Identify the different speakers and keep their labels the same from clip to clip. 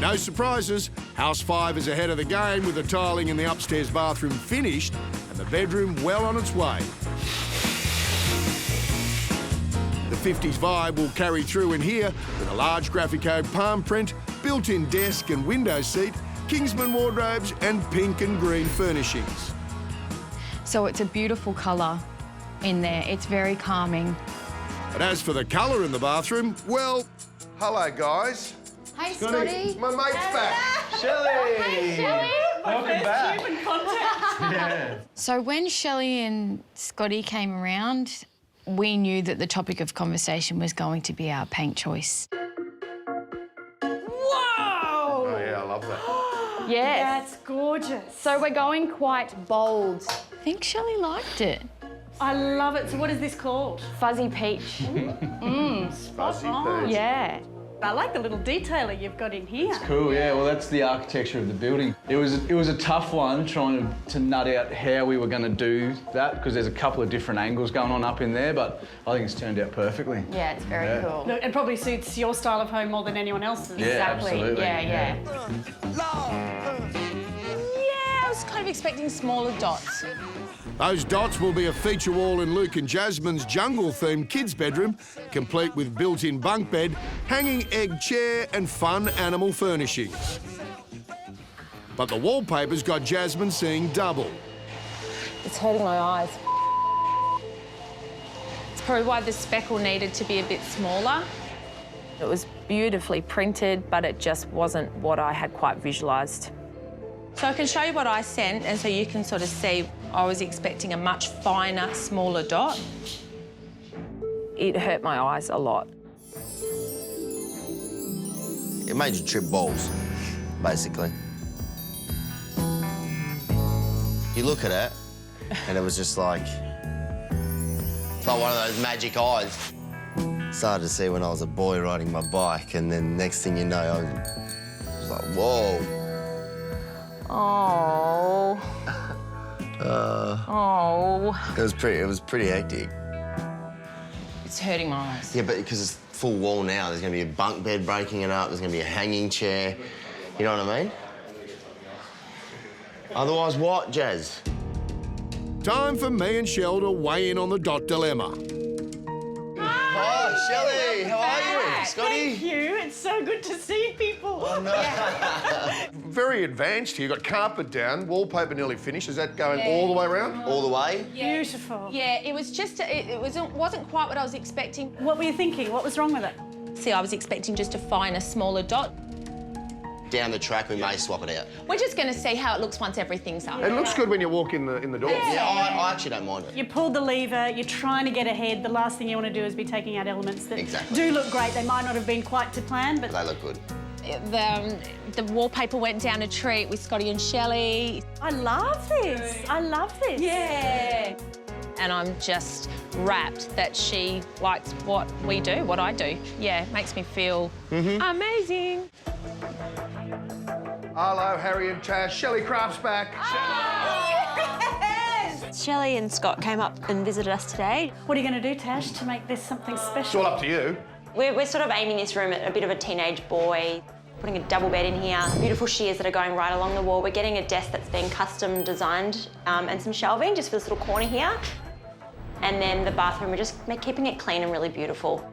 Speaker 1: No surprises, House 5 is ahead of the game with the tiling in the upstairs bathroom finished and the bedroom well on its way. The 50s vibe will carry through in here with a large graphico palm print, built-in desk and window seat, Kingsman wardrobes and pink and green furnishings.
Speaker 2: So it's a beautiful colour in there. It's very calming.
Speaker 1: But as for the colour in the bathroom, well, hello, guys.
Speaker 2: Hey, Scotty.
Speaker 1: My mate's back.
Speaker 3: Shelley!
Speaker 2: Hey, Shelley.
Speaker 3: Welcome back.
Speaker 4: Human contact.
Speaker 3: Yeah.
Speaker 2: So when Shelley and Scotty came around, we knew that the topic of conversation was going to be our paint choice.
Speaker 4: Whoa!
Speaker 1: Oh, yeah, I love that.
Speaker 2: Yes.
Speaker 4: That's gorgeous.
Speaker 2: So we're going quite bold. I think Shelley liked it.
Speaker 4: I love it. So what is this called?
Speaker 2: Fuzzy peach.
Speaker 1: Fuzzy
Speaker 4: on.
Speaker 1: peach.
Speaker 2: Yeah.
Speaker 4: I like the little detailer you've got in here.
Speaker 3: Cool, yeah, well, that's the architecture of the building. It was a tough one trying to nut out how we were going to do that because there's a couple of different angles going on up in there, but I think it's turned out perfectly.
Speaker 2: Yeah, it's very cool.
Speaker 4: Look, it probably suits your style of home more than anyone else's.
Speaker 3: Yeah,
Speaker 2: Exactly.
Speaker 3: absolutely.
Speaker 2: Yeah. Yeah, I was kind of expecting smaller dots.
Speaker 1: Those dots will be a feature wall in Luke and Jasmine's jungle-themed kids' bedroom, complete with built-in bunk bed, hanging egg chair and fun animal furnishings. But the wallpaper's got Jasmine seeing double.
Speaker 2: It's hurting my eyes. It's probably why the speckle needed to be a bit smaller.
Speaker 5: It was beautifully printed, but it just wasn't what I had quite visualised. So I can show you what I sent, and so you can sort of see I was expecting a much finer, smaller dot. It hurt my eyes a lot.
Speaker 6: It made you trip balls, basically. You look at it, and it was just like... It's like one of those magic eyes. Started to see when I was a boy riding my bike, and then next thing you know, I was like, whoa.
Speaker 5: Oh. Oh.
Speaker 6: It was pretty hectic.
Speaker 2: It's hurting my eyes.
Speaker 6: Yeah, but because it's full wall now, there's going to be a bunk bed breaking it up, there's going to be a hanging chair. You know what I mean? Otherwise, what, Jazz?
Speaker 1: Time for me and Shell to weigh in on the dot dilemma.
Speaker 6: Hi, Shelley. How are you? Scotty?
Speaker 4: Thank you. It's so good to see people.
Speaker 6: Oh, no.
Speaker 1: Very advanced here. You've got carpet down, wallpaper nearly finished. Is that going all the way around?
Speaker 6: All the way?
Speaker 4: Beautiful.
Speaker 2: Yeah, it was just, it wasn't quite what I was expecting.
Speaker 4: What were you thinking? What was wrong with it?
Speaker 5: See, I was expecting just a finer, smaller dot.
Speaker 6: Down the track, we may swap it out.
Speaker 5: We're just going to see how it looks once everything's up.
Speaker 1: It looks good when you walk in the door.
Speaker 6: Yeah, I actually don't mind it.
Speaker 4: You pulled the lever, you're trying to get ahead. The last thing you want to do is be taking out elements that
Speaker 6: Exactly.
Speaker 4: do look great. They might not have been quite to plan, but...
Speaker 6: They look good.
Speaker 5: The wallpaper went down a treat with Scotty and Shelley.
Speaker 4: I love this. I love this.
Speaker 5: Yeah. And I'm just rapt that she likes what we do, what I do. Yeah, it makes me feel amazing.
Speaker 1: Hello, Harry and Tash. Shelley Craft's back.
Speaker 7: Shelley and Scott came up and visited us today.
Speaker 4: What are you going to do, Tash, to make this something
Speaker 1: It's
Speaker 4: special?
Speaker 1: all up to you.
Speaker 7: We're sort of aiming this room at a bit of a teenage boy, putting a double bed in here, beautiful shears that are going right along the wall. We're getting a desk that's been custom designed and some shelving just for this little corner here. And then the bathroom, we're just keeping it clean and really beautiful.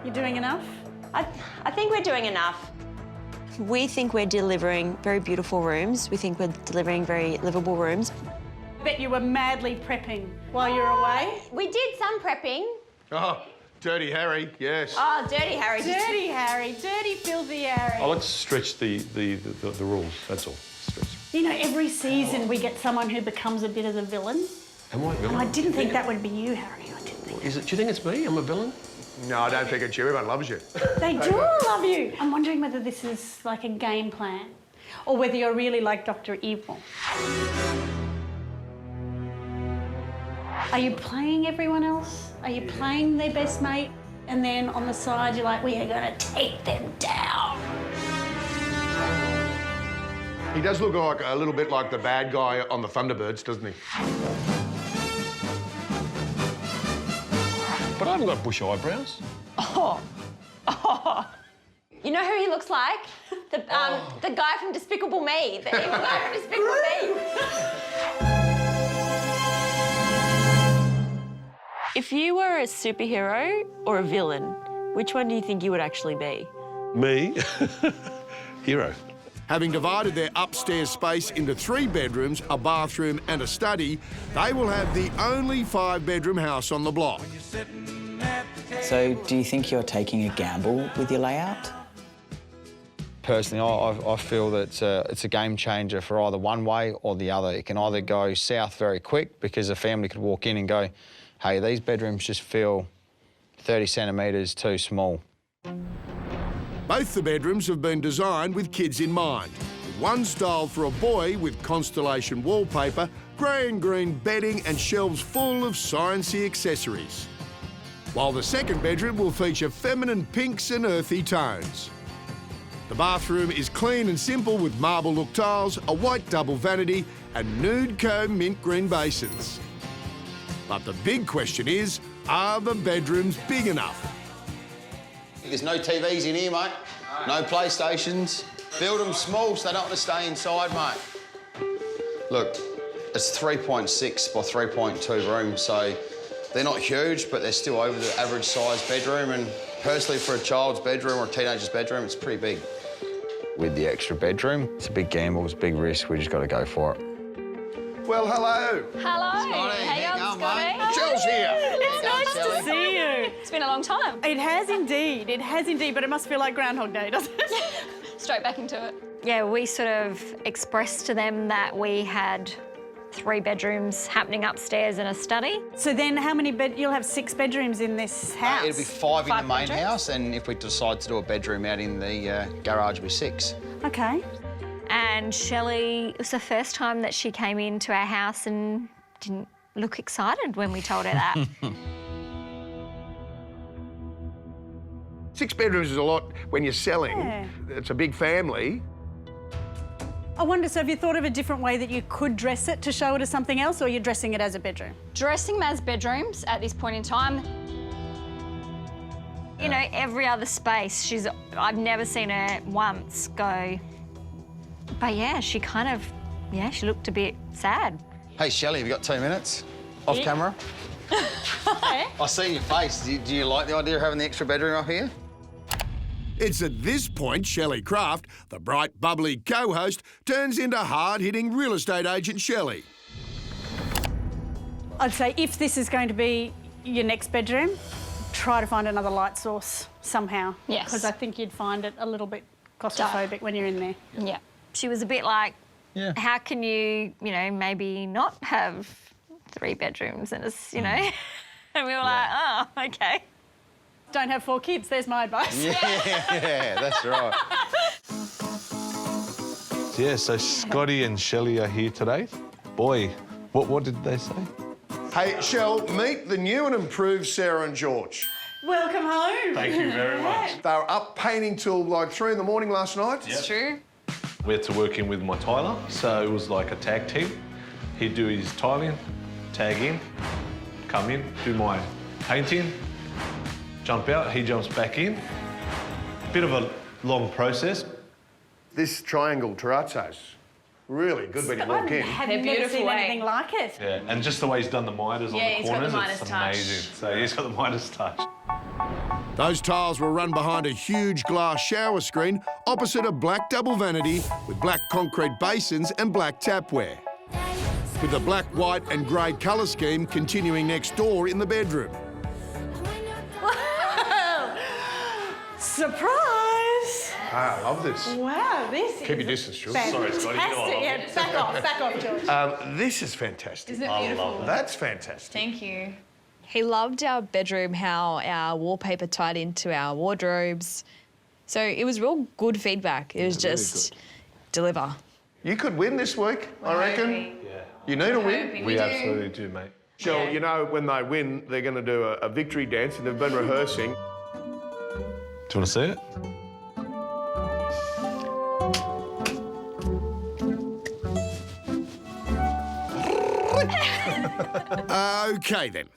Speaker 4: You doing enough?
Speaker 7: I think we're doing enough. We think we're delivering very beautiful rooms. We think we're delivering very livable rooms.
Speaker 4: I bet you were madly prepping while you were away.
Speaker 5: We did some prepping.
Speaker 1: Oh, Dirty Harry, yes.
Speaker 5: Oh, Dirty Harry.
Speaker 4: Dirty Harry, dirty, filthy Harry.
Speaker 8: Oh, let's stretch the rules, that's all. Stretch.
Speaker 4: You know, every season we get someone who becomes a bit of the villain.
Speaker 8: Am I a villain?
Speaker 4: And I didn't think that would be you, Harry. I didn't think.
Speaker 8: Do you think it's me? I'm a villain?
Speaker 1: No, I don't think it's you. Everyone loves you.
Speaker 4: They do all love you. I'm wondering whether this is like a game plan or whether you're really like Dr. Evil. Are you playing everyone else? Are you playing their best mate? And then on the side, you're like, we are going to take them down.
Speaker 1: He does look like a little bit like the bad guy on the Thunderbirds, doesn't he?
Speaker 8: But I haven't got bush eyebrows.
Speaker 5: You know who he looks like?
Speaker 7: The guy from Despicable Me. The evil guy from Despicable Me.
Speaker 9: If you were a superhero or a villain, which one do you think you would actually be?
Speaker 8: Me? Hero.
Speaker 1: Having divided their upstairs space into 3 bedrooms, a bathroom and a study, they will have the only 5-bedroom house on the block.
Speaker 10: So do you think you're taking a gamble with your layout?
Speaker 11: Personally, I feel that it's a game changer for either one way or the other. It can either go south very quick because a family could walk in and go, hey, these bedrooms just feel 30 centimetres too small.
Speaker 1: Both the bedrooms have been designed with kids in mind. One styled for a boy with constellation wallpaper, grey and green bedding and shelves full of sciencey accessories. While the second bedroom will feature feminine pinks and earthy tones. The bathroom is clean and simple with marble look tiles, a white double vanity and nude comb mint green basins. But the big question is, are the bedrooms big enough?
Speaker 6: There's no TVs in here, mate. No PlayStations. Build them small so they don't want to stay inside, mate. Look, it's 3.6 by 3.2 rooms, so they're not huge, but they're still over the average size bedroom. And personally, for a child's bedroom or a teenager's bedroom, it's pretty big.
Speaker 11: With the extra bedroom, it's a big gamble, it's a big risk, we just got to go for it.
Speaker 1: Well, hello.
Speaker 7: Hello.
Speaker 6: Scotty,
Speaker 7: Hey,
Speaker 6: how
Speaker 7: I'm
Speaker 6: you going,
Speaker 7: Scotty.
Speaker 1: Jill's here.
Speaker 4: It's nice to see you.
Speaker 7: It's been a long time.
Speaker 4: It has indeed. It has indeed, but it must feel like Groundhog Day, doesn't it?
Speaker 7: Straight back into it.
Speaker 12: Yeah, we sort of expressed to them that we had 3 bedrooms happening upstairs and a study.
Speaker 4: So then how many you'll have 6 bedrooms in this house?
Speaker 11: It'll be 5 in the main
Speaker 7: bedrooms?
Speaker 11: house, and if we decide to do a bedroom out in the garage, it'll be 6.
Speaker 4: Okay.
Speaker 12: And Shelley, it was the first time that she came into our house and didn't look excited when we told her that.
Speaker 1: 6 bedrooms is a lot when you're selling.
Speaker 4: Yeah.
Speaker 1: It's a big family.
Speaker 4: I wonder, so have you thought of a different way that you could dress it to show it as something else, or you're dressing it as a bedroom?
Speaker 7: Dressing them as bedrooms at this point in time.
Speaker 12: You know, every other space, I've never seen her once go, but yeah, she kind of, she looked a bit sad.
Speaker 11: Hey, Shelley, have you got 2 minutes? Off camera? I see your face. Do you like the idea of having the extra bedroom up here?
Speaker 1: It's at this point Shelley Craft, the bright, bubbly co-host, turns into hard-hitting real estate agent Shelley.
Speaker 4: I'd say if this is going to be your next bedroom, try to find another light source somehow.
Speaker 7: Yes.
Speaker 4: Because I think you'd find it a little bit claustrophobic when you're in there.
Speaker 7: Yeah.
Speaker 12: She was a bit like, how can you, maybe not have 3 bedrooms and it's, And we were like, oh, okay.
Speaker 4: Don't have 4 kids, there's my advice.
Speaker 11: Yeah, that's right.
Speaker 8: Yeah, so Scotty and Shelley are here today. Boy, what did they say?
Speaker 1: Hey, Shell, meet the new and improved Sarah and George.
Speaker 4: Welcome home.
Speaker 8: Thank you very much.
Speaker 1: They were up painting till like 3 in the morning last night.
Speaker 8: It's
Speaker 7: True.
Speaker 8: We had to work in with my tiler, so it was like a tag team. He'd do his tiling, tag in, come in, do my painting, jump out, he jumps back in. Bit of a long process.
Speaker 1: This triangle terrazzo's really good when you walk in.
Speaker 4: I've
Speaker 7: They're
Speaker 4: never
Speaker 7: beautiful,
Speaker 4: seen
Speaker 7: eh?
Speaker 4: anything like it.
Speaker 8: Yeah, and just the way he's done the miters on the
Speaker 7: he's got the
Speaker 8: corners,
Speaker 7: Midas
Speaker 8: it's
Speaker 7: touch.
Speaker 8: amazing. So he's got the Midas touch.
Speaker 1: Those tiles will run behind a huge glass shower screen opposite a black double vanity with black concrete basins and black tapware. With the black, white and grey colour scheme continuing next door in the bedroom.
Speaker 4: Surprise!
Speaker 1: I love this.
Speaker 4: Wow, this is
Speaker 1: Keep your distance, George.
Speaker 8: Sorry, Scotty, you know I love
Speaker 4: fantastic. Yeah, back off, George.
Speaker 1: This is fantastic.
Speaker 7: Isn't it beautiful?
Speaker 1: That's fantastic.
Speaker 7: Thank you.
Speaker 13: He loved our bedroom, how our wallpaper tied into our wardrobes. So it was real good feedback. It was just deliver.
Speaker 1: You could win this week, I reckon.
Speaker 8: Yeah.
Speaker 1: You need a win.
Speaker 8: We absolutely do, mate.
Speaker 1: Shell, you know, when they win, they're going to do a victory dance and they've been rehearsing.
Speaker 8: Do you want to see it?
Speaker 1: OK then.